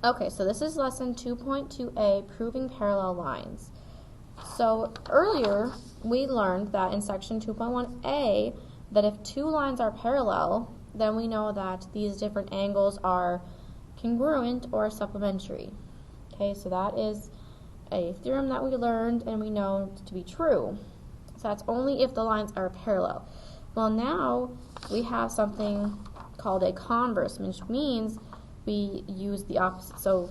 Okay, so this is lesson 2.2a, proving parallel lines. So earlier we learned that in section 2.1a that if two lines are parallel, then we know that these different angles are congruent or supplementary. Okay, so that is a theorem that we learned and we know to be true. So that's only if the lines are parallel. Well, now we have something called a converse, which means we use the opposite. So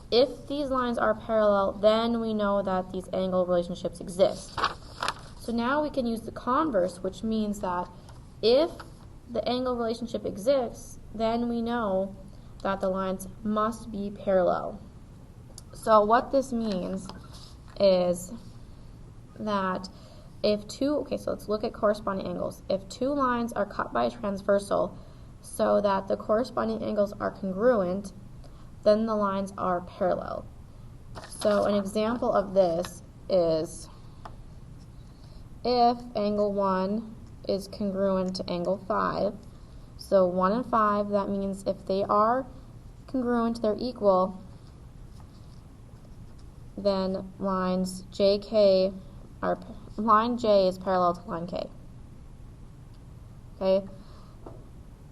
if these lines are parallel, then we know that these angle relationships exist. So now we can use the converse, which means that if the angle relationship exists, then we know that the lines must be parallel. So what this means is that if so let's look at corresponding angles. If two lines are cut by a transversal so that the corresponding angles are congruent, then the lines are parallel. So an example of this is if angle 1 is congruent to angle 5. So 1 and 5, that means if they are congruent, they're equal, then line J is parallel to line K. Okay.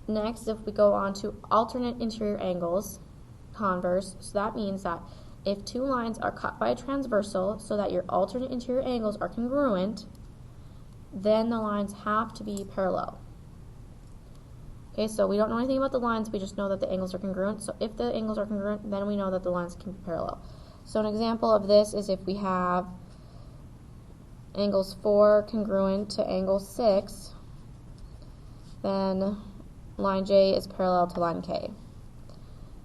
Next, if we go on to alternate interior angles, converse, so that means that if two lines are cut by a transversal so that your alternate interior angles are congruent, then the lines have to be parallel. Okay, so we don't know anything about the lines, we just know that the angles are congruent. So if the angles are congruent, then we know that the lines can be parallel. So an example of this is if we have angles 4 congruent to angle 6, then line J is parallel to line K.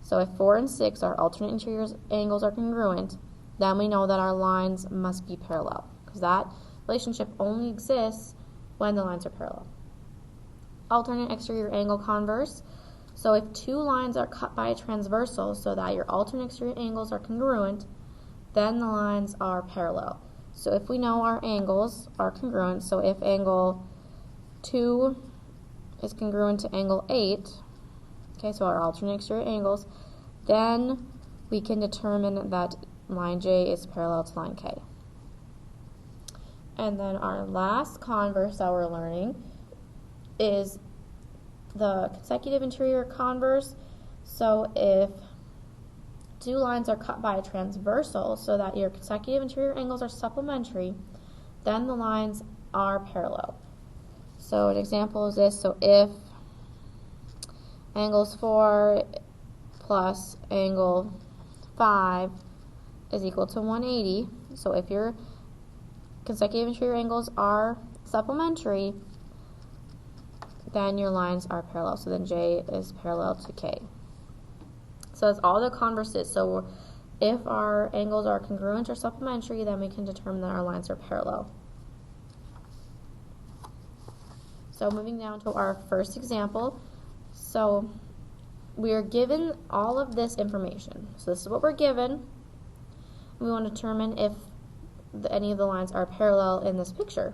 So if 4 and 6, our alternate interior angles are congruent, then we know that our lines must be parallel, because that relationship only exists when the lines are parallel. Alternate exterior angle converse. So if two lines are cut by a transversal so that your alternate exterior angles are congruent, then the lines are parallel. So if we know our angles are congruent, so if angle 2 is congruent to angle 8, okay, so our alternate exterior angles, then we can determine that line J is parallel to line K. And then our last converse that we're learning is the consecutive interior converse. So if two lines are cut by a transversal so that your consecutive interior angles are supplementary, then the lines are parallel. So an example is this. So if angles 4 plus angle 5 is equal to 180, so if your consecutive interior angles are supplementary, then your lines are parallel. So then J is parallel to K. So that's all the converses. So if our angles are congruent or supplementary, then we can determine that our lines are parallel. So moving down to our first example. So we are given all of this information. So this is what we're given. We want to determine if any of the lines are parallel in this picture.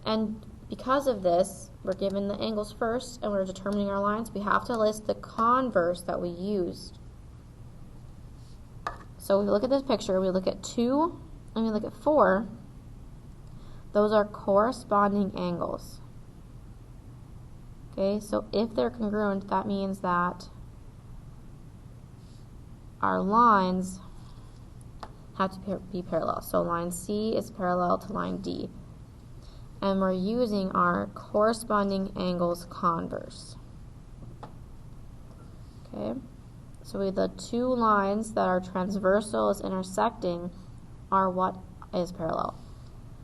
And because of this, we're given the angles first and we're determining our lines. We have to list the converse that we used. So we look at this picture, we look at 2 and we look at 4. Those are corresponding angles. Okay, so if they're congruent, that means that our lines have to be parallel. So line C is parallel to line D. And we're using our corresponding angles converse. Okay, so the two lines that are transversals intersecting are what is parallel.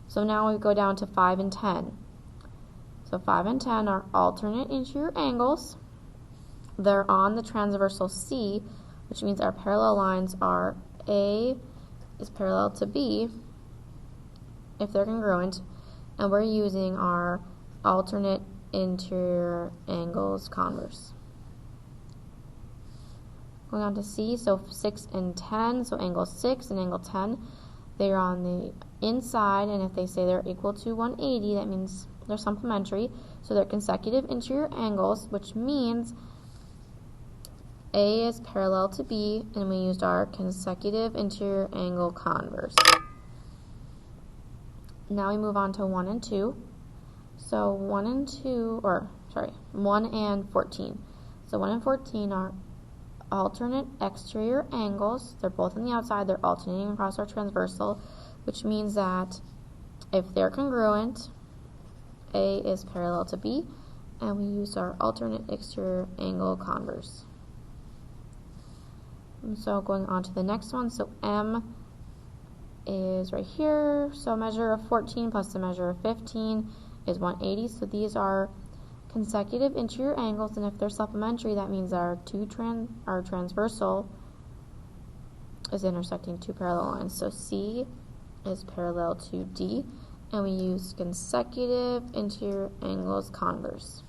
So now we go down to 5 and 10. So 5 and 10 are alternate interior angles. They're on the transversal C, which means our parallel lines are A is parallel to B if they're congruent, and we're using our alternate interior angles converse. Going on to C, so 6 and 10, so angle 6 and angle 10, they're on the inside, and if they say they're equal to 180, that means they're supplementary. So they're consecutive interior angles, which means A is parallel to B, and we used our consecutive interior angle converse. Now we move on to 1 and 2. So 1 and 14. So 1 and 14 are alternate exterior angles. They're both on the outside. They're alternating across our transversal, which means that if they're congruent, A is parallel to B, and we use our alternate exterior angle converse. And so going on to the next one, so M is right here. So measure of 14 plus the measure of 15 is 180. So these are consecutive interior angles, and if they're supplementary, that means our transversal is intersecting two parallel lines. So C is parallel to D, and we use consecutive interior angles converse.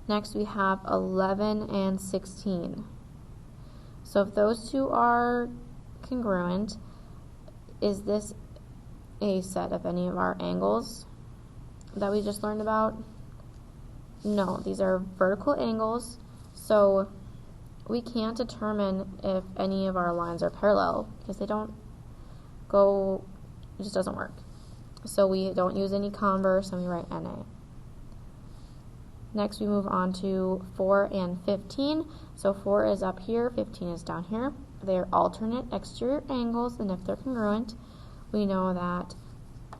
Next we have 11 and 16. So if those two are congruent, is this a set of any of our angles that we just learned about? No, these are vertical angles, so we can't determine if any of our lines are parallel because they don't go, it just doesn't work. So we don't use any converse and we write NA. Next we move on to 4 and 15. So 4 is up here, 15 is down here. They're alternate exterior angles, and if they're congruent, we know that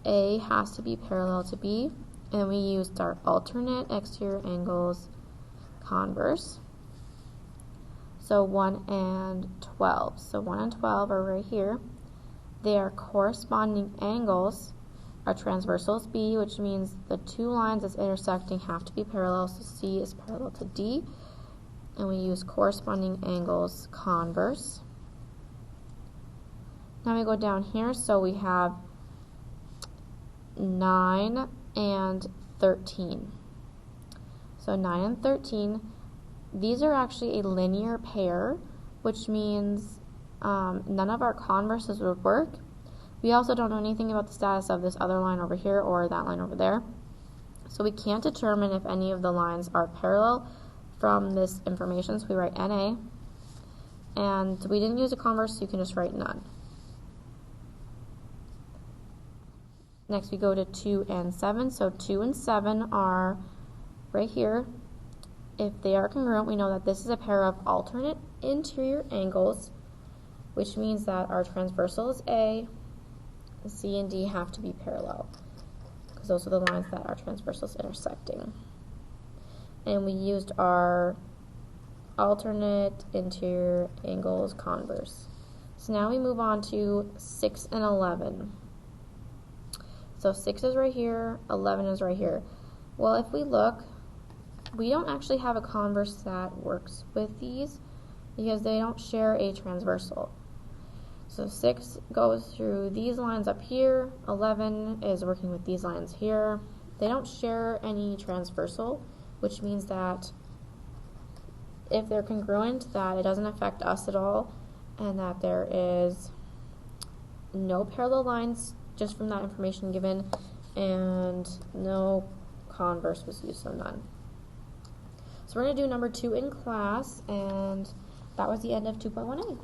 A has to be parallel to B, and we used our alternate exterior angles converse. So 1 and 12. So 1 and 12 are right here. They are corresponding angles. Our transversal is B, which means the two lines that's intersecting have to be parallel. So C is parallel to D, and we use corresponding angles converse. Now we go down here, so we have 9 and 13. So 9 and 13, these are actually a linear pair, which means none of our converses would work. We also don't know anything about the status of this other line over here or that line over there. So we can't determine if any of the lines are parallel from this information, so we write NA. And we didn't use a converse, so you can just write none. Next we go to 2 and 7. So 2 and 7 are right here. If they are congruent, we know that this is a pair of alternate interior angles, which means that our transversal is A, C and D have to be parallel, because those are the lines that our transversal is intersecting. And we used our alternate interior angles converse. So now we move on to 6 and 11. So 6 is right here, 11 is right here. Well, if we look, we don't actually have a converse that works with these because they don't share a transversal. So 6 goes through these lines up here, 11 is working with these lines here. They don't share any transversal, which means that if they're congruent, that it doesn't affect us at all, and that there is no parallel lines just from that information given, and no converse was used, so none. So we're going to do number 2 in class, and that was the end of 2.1a.